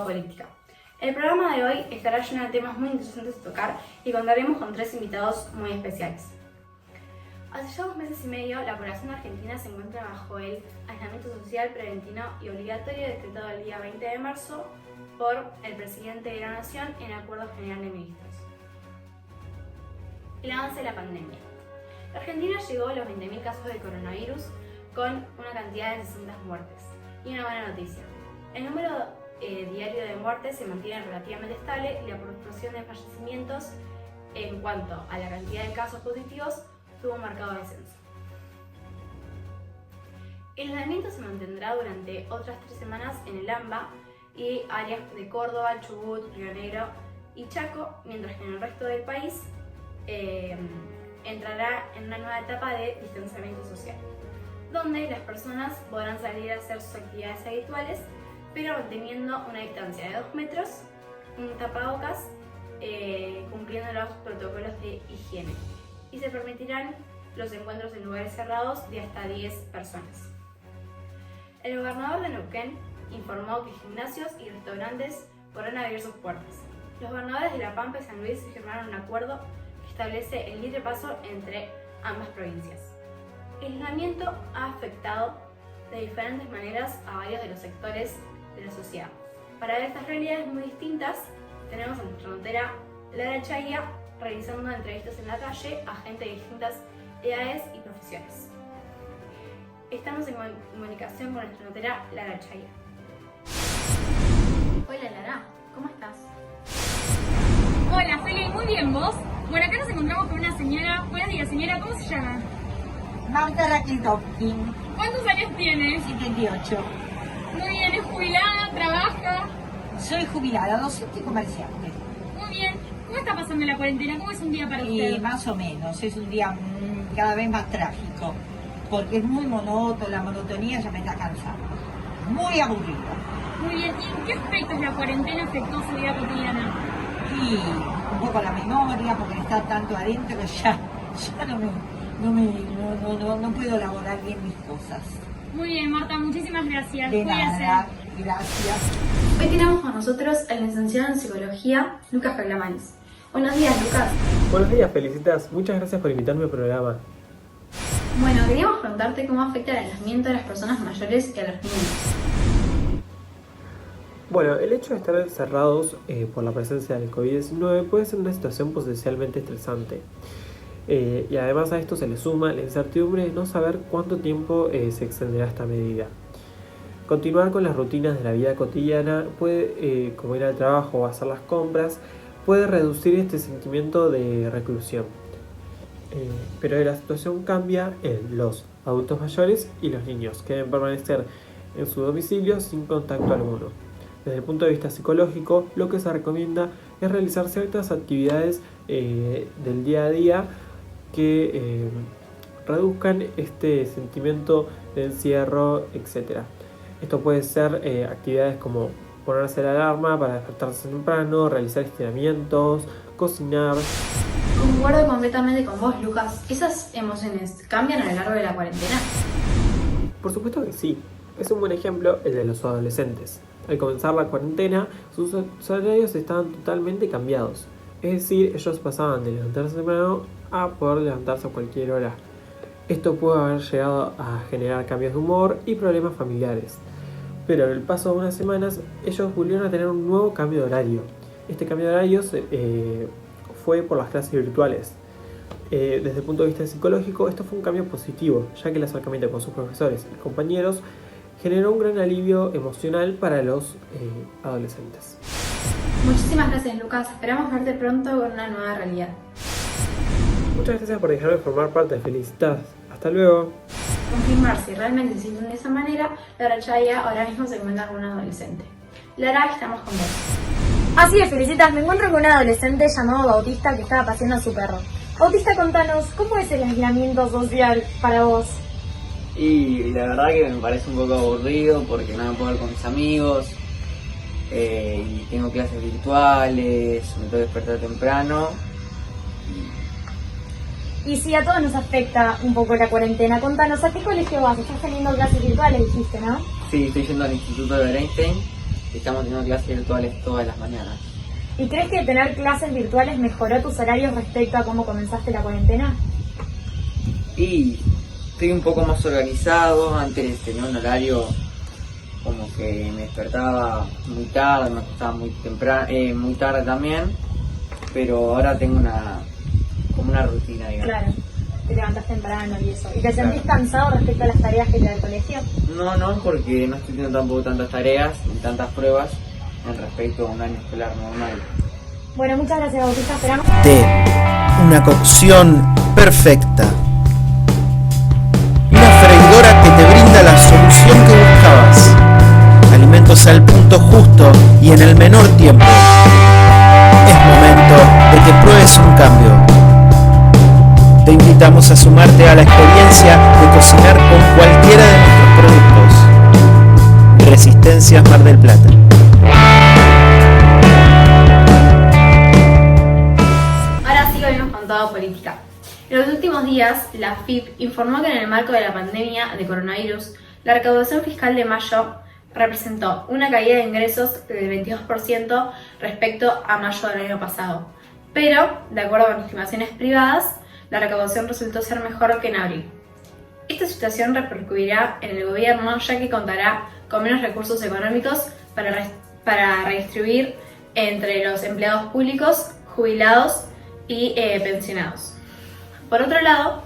política. El programa de hoy estará lleno de temas muy interesantes de tocar y contaremos con 3 invitados muy especiales. Hace ya 2 meses y medio, la población argentina se encuentra bajo el aislamiento social preventivo y obligatorio decretado el día 20 de marzo por el presidente de la Nación en Acuerdo General de Ministros. El avance de la pandemia. La Argentina llegó a los 20.000 casos de coronavirus con una cantidad de 600 muertes. Y una buena noticia: el número diario de muertes se mantiene relativamente estable y la proporción de fallecimientos en cuanto a la cantidad de casos positivos tuvo un marcado descenso. El aislamiento se mantendrá durante otras 3 semanas en el AMBA y áreas de Córdoba, Chubut, Río Negro y Chaco, mientras que en el resto del país entrará en una nueva etapa de distanciamiento social, donde las personas podrán salir a hacer sus actividades habituales, pero manteniendo una distancia de 2 metros, un tapabocas, cumpliendo los protocolos de higiene, y se permitirán los encuentros en lugares cerrados de hasta 10 personas. El gobernador de Neuquén informó que gimnasios y restaurantes podrán abrir sus puertas. Los gobernadores de La Pampa y San Luis firmaron un acuerdo que establece el libre paso entre ambas provincias. El aislamiento ha afectado de diferentes maneras a varios de los sectores de la sociedad. Para ver estas realidades muy distintas, tenemos en nuestra notera Lara Chaya realizando entrevistas en la calle a gente de distintas edades y profesiones. Estamos en comunicación con nuestra notera Lara Chaya. Hola Lara, ¿cómo estás? Hola Feli, muy bien, ¿vos? Bueno, acá nos encontramos con una señora. Buenos días señora, ¿cómo se llama? Marta Rakitovkin, ¿Cuántos años tiene? 78. Muy bien, ¿es jubilada? ¿Trabaja? Soy jubilada, docente y comerciante. Muy bien. ¿Cómo está pasando la cuarentena? ¿Cómo es un día para usted? Más o menos, es un día cada vez más trágico, porque es muy monótono, la monotonía ya me está cansando. Muy aburrido. Muy bien. ¿Y en qué aspectos la cuarentena afectó su vida cotidiana? Y un poco la memoria, porque está tanto adentro que ya no puedo elaborar bien mis cosas. Muy bien, Marta, muchísimas gracias. De Cuídese. nada, gracias. Hoy tenemos con nosotros al licenciado en Psicología, Lucas Paglamanis. Buenos días, Lucas. Buenos días, Felicitas. Muchas gracias por invitarme al programa. Bueno, queríamos preguntarte cómo afecta el aislamiento a las personas mayores y a los niños. Bueno, el hecho de estar encerrados por la presencia del COVID-19 puede ser una situación potencialmente estresante. Y además a esto se le suma la incertidumbre de no saber cuánto tiempo se extenderá esta medida. Continuar con las rutinas de la vida cotidiana, como ir al trabajo o hacer las compras, puede reducir este sentimiento de reclusión. Pero la situación cambia en los adultos mayores y los niños, que deben permanecer en su domicilio sin contacto alguno. Desde el punto de vista psicológico, lo que se recomienda es realizar ciertas actividades del día a día que reduzcan este sentimiento de encierro, etc. Esto puede ser actividades como ponerse la alarma para despertarse temprano, realizar estiramientos, cocinar. Concuerdo completamente con vos, Lucas. ¿Esas emociones cambian a lo largo de la cuarentena? Por supuesto que sí. Es un buen ejemplo el de los adolescentes. Al comenzar la cuarentena, sus horarios estaban totalmente cambiados. Es decir, ellos pasaban de levantarse temprano a poder levantarse a cualquier hora. Esto pudo haber llegado a generar cambios de humor y problemas familiares. Pero en el paso de unas semanas, ellos volvieron a tener un nuevo cambio de horario. Este cambio de horario fue por las clases virtuales. Desde el punto de vista psicológico, esto fue un cambio positivo, ya que el acercamiento con sus profesores y compañeros generó un gran alivio emocional para los adolescentes. Muchísimas gracias, Lucas. Esperamos verte pronto con una nueva realidad. Muchas gracias por dejarme formar parte de Felicitas. Hasta luego. Confirmar si realmente se sienten de esa manera, Lara Chaya ahora mismo se encuentra con un adolescente. Lara, estamos con vos. Así es, Felicitas. Me encuentro con un adolescente llamado Bautista que estaba paseando a su perro. Bautista, contanos, ¿cómo es el aislamiento social para vos? Y la verdad que me parece un poco aburrido porque no me puedo ver con mis amigos, y tengo clases virtuales, me tengo que despertar temprano. Y si a todos nos afecta un poco la cuarentena, contanos, ¿a qué colegio vas? Estás teniendo clases virtuales, dijiste, ¿no? Sí, estoy yendo al Instituto de Einstein, estamos teniendo clases virtuales todas las mañanas. ¿Y crees que tener clases virtuales mejoró tus horarios respecto a cómo comenzaste la cuarentena? Y estoy un poco más organizado. Antes tenía un horario como que me despertaba muy tarde, me acostaba muy temprano, muy tarde también, pero ahora tengo como una rutina, digamos. Claro, te levantas temprano y eso. ¿Y te sentís cansado respecto a las tareas que te da el colegio? No, porque no estoy teniendo tampoco tantas tareas ni tantas pruebas en respecto a un año escolar normal. Bueno, muchas gracias, Bautista. Esperamos. Una cocción perfecta. Una freidora que te brinda la solución que buscabas. Alimentos al punto justo y en el menor tiempo. Es momento de que pruebes un cambio. Te invitamos a sumarte a la experiencia de cocinar con cualquiera de nuestros productos. Resistencias Mar del Plata. Ahora sí volvemos con todo política. En los últimos días, la FIP informó que en el marco de la pandemia de coronavirus, la recaudación fiscal de mayo representó una caída de ingresos del 22% respecto a mayo del año pasado. Pero, de acuerdo con estimaciones privadas, la recaudación resultó ser mejor que en abril. Esta situación repercutirá en el gobierno, ya que contará con menos recursos económicos para redistribuir entre los empleados públicos, jubilados y pensionados. Por otro lado,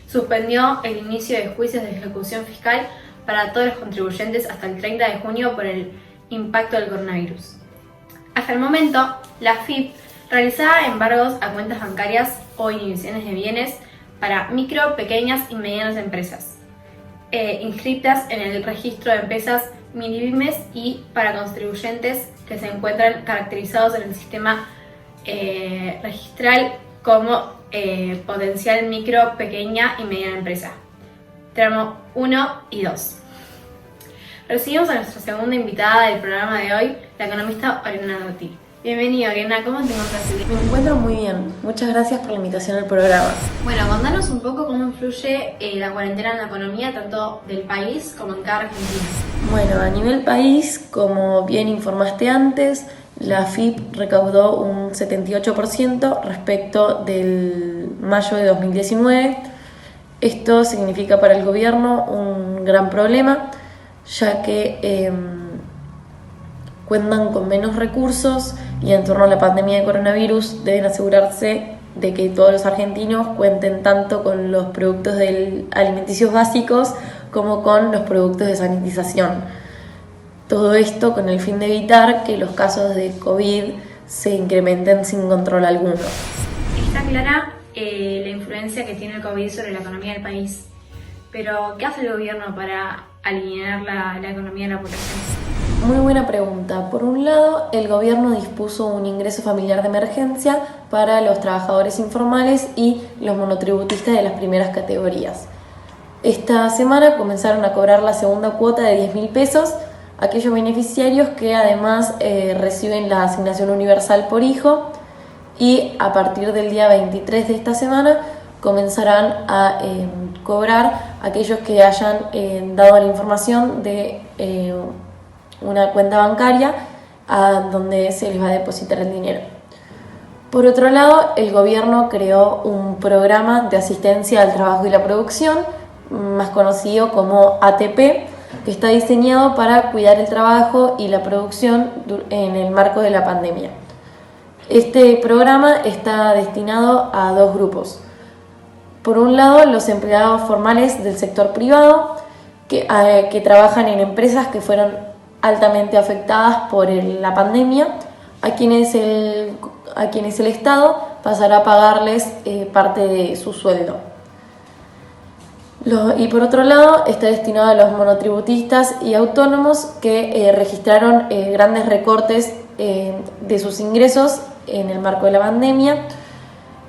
suspendió el inicio de juicios de ejecución fiscal para todos los contribuyentes hasta el 30 de junio por el impacto del coronavirus. Hasta el momento, la FIP realizaba embargos a cuentas bancarias o inhibiciones de bienes para micro, pequeñas y medianas empresas, inscritas en el registro de empresas minipymes y para contribuyentes que se encuentran caracterizados en el sistema registral como potencial micro, pequeña y mediana empresa, tramo 1 y 2. Recibimos a nuestra segunda invitada del programa de hoy, la economista Oriana Dotti. Bienvenida, Oriana, ¿cómo te encuentras? Me encuentro muy bien, muchas gracias por la invitación al programa. Bueno, contanos un poco cómo influye la cuarentena en la economía, tanto del país como en cada argentina. Bueno, a nivel país, como bien informaste antes, la FIP recaudó un 78% respecto del mayo de 2019. Esto significa para el gobierno un gran problema, ya que cuentan con menos recursos y en torno a la pandemia de coronavirus deben asegurarse de que todos los argentinos cuenten tanto con los productos alimenticios básicos como con los productos de sanitización. Todo esto con el fin de evitar que los casos de COVID se incrementen sin control alguno. Está clara la influencia que tiene el COVID sobre la economía del país, pero ¿qué hace el gobierno para alinear la economía de la población? Muy buena pregunta. Por un lado, el gobierno dispuso un ingreso familiar de emergencia para los trabajadores informales y los monotributistas de las primeras categorías. Esta semana comenzaron a cobrar la segunda cuota de 10.000 pesos aquellos beneficiarios que además reciben la asignación universal por hijo, y a partir del día 23 de esta semana comenzarán a cobrar aquellos que hayan dado la información de una cuenta bancaria a donde se les va a depositar el dinero. Por otro lado, el gobierno creó un programa de asistencia al trabajo y la producción, más conocido como ATP, que está diseñado para cuidar el trabajo y la producción en el marco de la pandemia. Este programa está destinado a dos grupos. Por un lado, los empleados formales del sector privado que trabajan en empresas que fueron altamente afectadas por la pandemia, a quienes el Estado pasará a pagarles parte de su sueldo. Y por otro lado, está destinado a los monotributistas y autónomos que registraron grandes recortes de sus ingresos en el marco de la pandemia,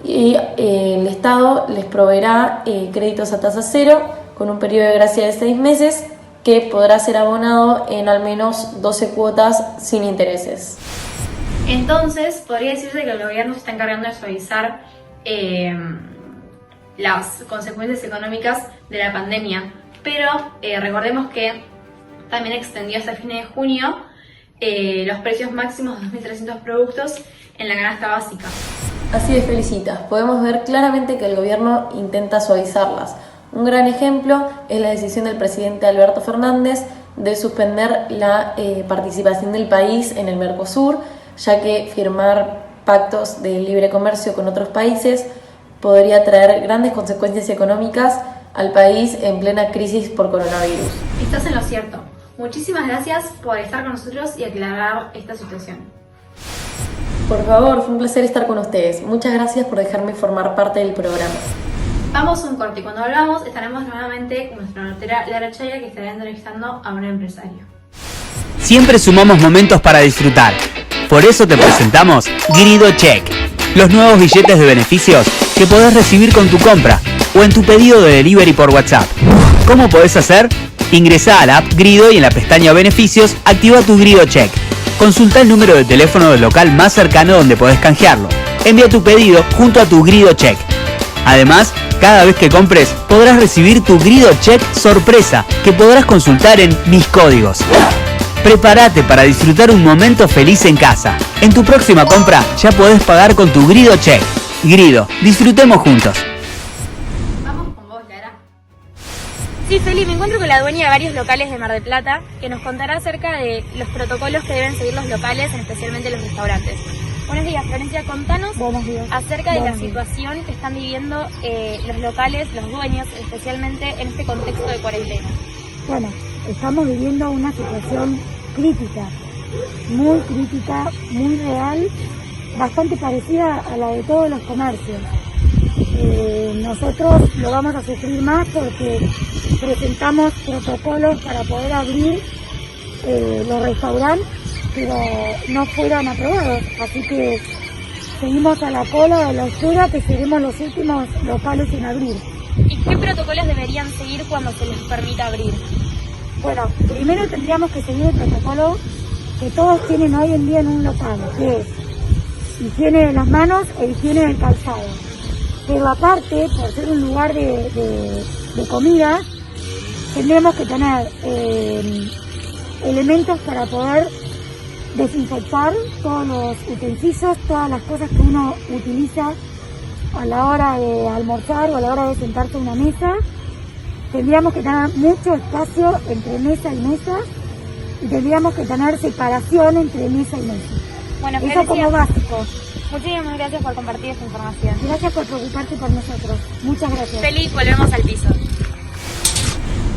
y el Estado les proveerá créditos a tasa cero con un periodo de gracia de 6 meses que podrá ser abonado en al menos 12 cuotas sin intereses. Entonces, podría decirse que el gobierno se está encargando de suavizar las consecuencias económicas de la pandemia, pero recordemos que también extendió hasta fines de junio los precios máximos de 2.300 productos en la canasta básica. Así de Felicitas, podemos ver claramente que el gobierno intenta suavizarlas. Un gran ejemplo es la decisión del presidente Alberto Fernández de suspender la participación del país en el Mercosur, ya que firmar pactos de libre comercio con otros países podría traer grandes consecuencias económicas al país en plena crisis por coronavirus. Estás en lo cierto. Muchísimas gracias por estar con nosotros y aclarar esta situación. Por favor, fue un placer estar con ustedes. Muchas gracias por dejarme formar parte del programa. Vamos a un corte y cuando volvamos estaremos nuevamente con nuestra notera Lara Chaya, que estará entrevistando a un empresario. Siempre sumamos momentos para disfrutar. Por eso te presentamos Grido Check, los nuevos billetes de beneficios que podés recibir con tu compra o en tu pedido de delivery por WhatsApp. ¿Cómo podés hacer? Ingresá a la app Grido y en la pestaña Beneficios activa tu Grido Check. Consulta el número de teléfono del local más cercano donde podés canjearlo. Envía tu pedido junto a tu Grido Check. Además, cada vez que compres podrás recibir tu Grido Check sorpresa que podrás consultar en Mis Códigos. Prepárate para disfrutar un momento feliz en casa. En tu próxima compra ya podés pagar con tu Grido Check. Grido, disfrutemos juntos. Vamos con vos, Lara. Sí, Feli, me encuentro con la dueña de varios locales de Mar del Plata, que nos contará acerca de los protocolos que deben seguir los locales, especialmente los restaurantes. Buenos días, Florencia, contanos acerca de la situación que están viviendo los locales, los dueños, especialmente en este contexto de cuarentena. Bueno, estamos viviendo una situación crítica, muy real, bastante parecida a la de todos los comercios. Nosotros lo vamos a sufrir más porque presentamos protocolos para poder abrir los restaurantes, pero no fueron aprobados, así que seguimos a la cola de la espera, que seremos los últimos locales en abrir. ¿Y qué protocolos deberían seguir cuando se les permita abrir? Bueno, primero tendríamos que seguir el protocolo que todos tienen hoy en día en un local, que es higiene de las manos e higiene del calzado. Pero aparte, por ser un lugar de comida, tendremos que tener elementos para poder desinfectar todos los utensilios, todas las cosas que uno utiliza a la hora de almorzar o a la hora de sentarse a una mesa. Tendríamos que tener mucho espacio entre mesa y mesa y tendríamos que tener separación entre mesa y mesa. Bueno, eso como básico. Muchísimas gracias por compartir esta información. Gracias por preocuparte por nosotros. Muchas gracias. Feli, volvemos al piso.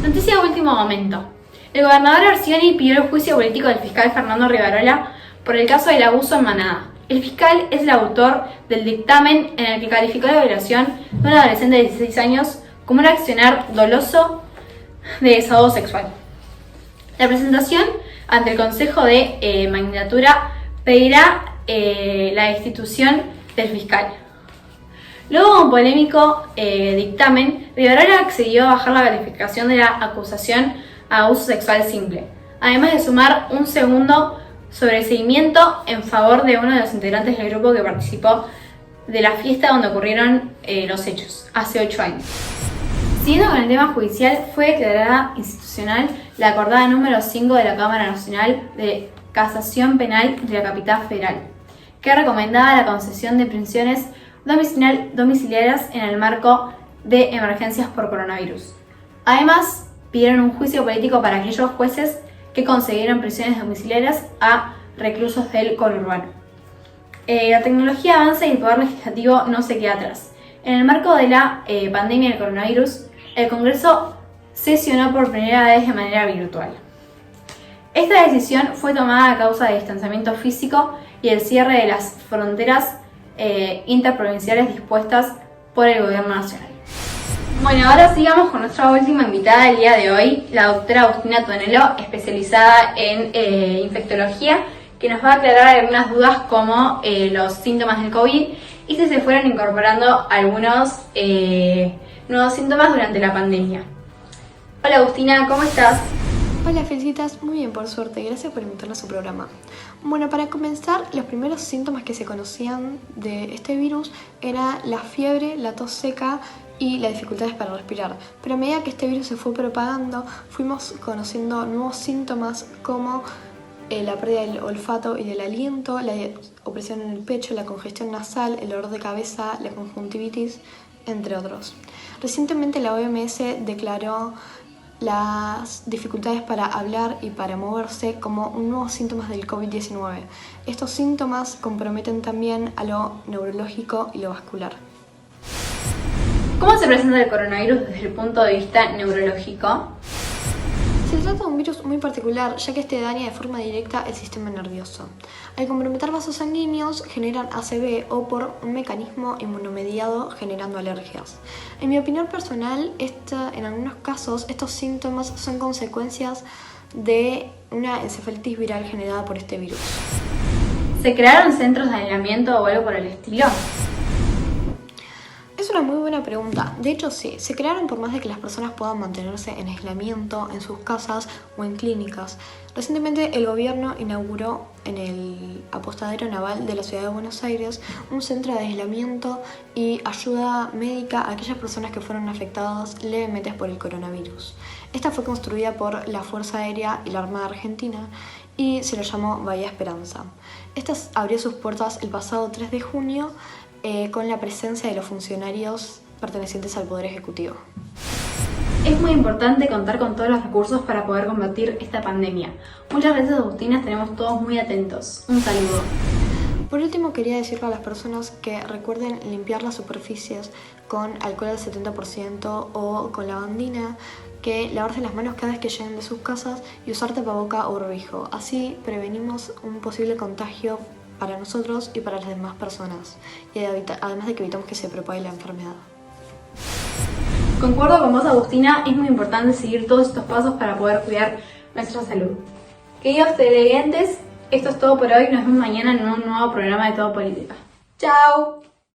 Noticia de último momento. El gobernador Arcioni pidió el juicio político del fiscal Fernando Rivarola por el caso del abuso en Manada. El fiscal es el autor del dictamen en el que calificó la violación de un adolescente de 16 años como un accionar doloso de desahogo sexual. La presentación ante el Consejo de Magistratura pedirá la destitución del fiscal. Luego de un polémico dictamen, Rivarola accedió a bajar la calificación de la acusación a abuso sexual simple, además de sumar un segundo sobreseimiento en favor de uno de los integrantes del grupo que participó de la fiesta donde ocurrieron los hechos, hace 8 años. Siguiendo con el tema judicial, fue declarada institucional la acordada número 5 de la Cámara Nacional de Casación Penal de la Capital Federal, que recomendaba la concesión de prisiones domiciliarias en el marco de emergencias por coronavirus. Además, pidieron un juicio político para aquellos jueces que concedieron prisiones domiciliarias a reclusos del conurbano. La tecnología avanza y el Poder Legislativo no se queda atrás. En el marco de la pandemia del coronavirus, el Congreso sesionó por primera vez de manera virtual. Esta decisión fue tomada a causa del distanciamiento físico y el cierre de las fronteras interprovinciales dispuestas por el Gobierno Nacional. Bueno, ahora sigamos con nuestra última invitada del día de hoy, la doctora Agustina Tonelo, especializada en infectología, que nos va a aclarar algunas dudas como los síntomas del COVID y si se fueron incorporando algunos nuevos síntomas durante la pandemia. Hola Agustina, ¿cómo estás? Hola, Felicitas, muy bien por suerte, gracias por invitarme a su programa. Bueno, para comenzar, los primeros síntomas que se conocían de este virus era la fiebre, la tos seca y las dificultades para respirar. Pero a medida que este virus se fue propagando, fuimos conociendo nuevos síntomas como la pérdida del olfato y del aliento, la opresión en el pecho, la congestión nasal, el dolor de cabeza, la conjuntivitis, entre otros. Recientemente la OMS declaró las dificultades para hablar y para moverse como nuevos síntomas del COVID-19. Estos síntomas comprometen también a lo neurológico y lo vascular. ¿Cómo se presenta el coronavirus desde el punto de vista neurológico? Se trata de un virus muy particular, ya que este daña de forma directa el sistema nervioso. Al comprometer vasos sanguíneos, generan ACV o por un mecanismo inmunomediado generando alergias. En mi opinión personal, en algunos casos, estos síntomas son consecuencias de una encefalitis viral generada por este virus. ¿Se crearon centros de aislamiento o algo por el estilo? Es una muy buena pregunta. De hecho, sí, se crearon por más de que las personas puedan mantenerse en aislamiento en sus casas o en clínicas. Recientemente el gobierno inauguró en el apostadero naval de la ciudad de Buenos Aires un centro de aislamiento y ayuda médica a aquellas personas que fueron afectadas levemente por el coronavirus. Esta fue construida por la Fuerza Aérea y la Armada Argentina y se le llamó Bahía Esperanza. Esta abrió sus puertas el pasado 3 de junio con la presencia de los funcionarios pertenecientes al Poder Ejecutivo. Es muy importante contar con todos los recursos para poder combatir esta pandemia. Muchas veces, Agustina, estaremos todos muy atentos. Un saludo. Por último, quería decirle a las personas que recuerden limpiar las superficies con alcohol al 70% o con lavandina, que lavarse las manos cada vez que lleguen de sus casas y usar tapaboca o barbijo. Así prevenimos un posible contagio para nosotros y para las demás personas, y además de que evitamos que se propague la enfermedad. Concuerdo con vos, Agustina, es muy importante seguir todos estos pasos para poder cuidar nuestra salud. Queridos televidentes, esto es todo por hoy, nos vemos mañana en un nuevo programa de Todo Política. ¡Chao!